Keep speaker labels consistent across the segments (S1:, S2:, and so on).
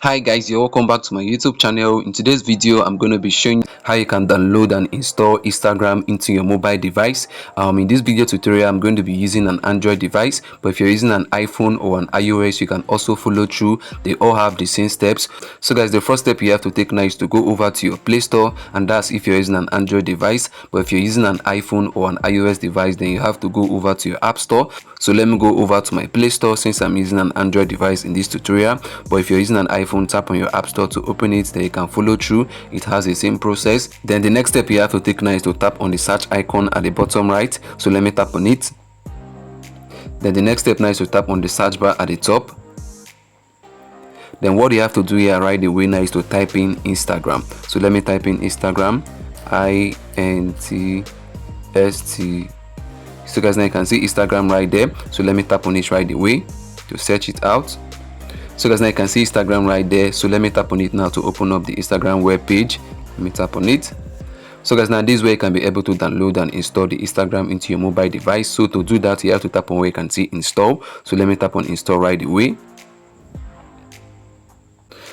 S1: Hi guys, you're welcome back to my YouTube channel. In today's video, I'm going to be showing how you can download and install Instagram into your mobile device. In this video tutorial, I'm going to be using an Android device, but if you're using an iPhone or an iOS, you can also follow through. They all have the same steps. So guys, the first step you have to take now is to go over to your Play Store, and that's if you're using an Android device. But if you're using an iPhone or an iOS device, then you have to go over to your App Store. So let me go over to my Play Store since I'm using an Android device in this tutorial. But if you're using an iPhone, tap on your App Store to open it, then you can follow through. It has the same process. Then the next step you have to take now is to tap on the search icon at the bottom right. So let me tap on it. Then the next step now is to tap on the search bar at the top. Then what you have to do here right away now is to type in Instagram. So let me type in Instagram, INTST. So guys, now you can see Instagram right there. So let me tap on it right away to search it out. So guys, now you can see Instagram right there. So let me tap on it now to open up the Instagram web page. Let me tap on it. So guys, now this way you can be able to download and install the Instagram into your mobile device. So to do that, you have to tap on where you can see install. So let me tap on install right away.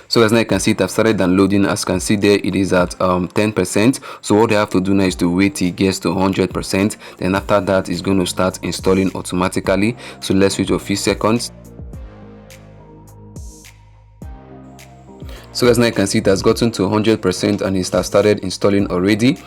S1: So guys, now you can see it have started downloading. As you can see there, it is at 10%. So what you have to do now is to wait till it gets to 100%. Then after that, it's going to start installing automatically. So let's wait a few seconds. So guys, now you can see it has gotten to 100% and it has started installing already.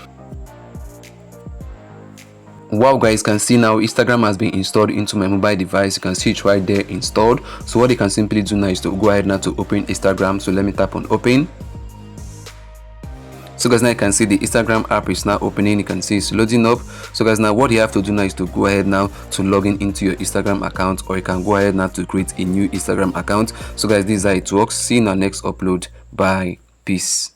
S1: Wow guys, can see now Instagram has been installed into my mobile device. You can see it right there installed. So what you can simply do now is to go ahead now to open Instagram. So let me tap on open. So guys, now you can see the Instagram app is now opening. You can see it's loading up. So guys, now what you have to do now is to go ahead now to log into your Instagram account, or you can go ahead now to create a new Instagram account. So guys, this is how it works. See you in our next upload. Bye. Peace.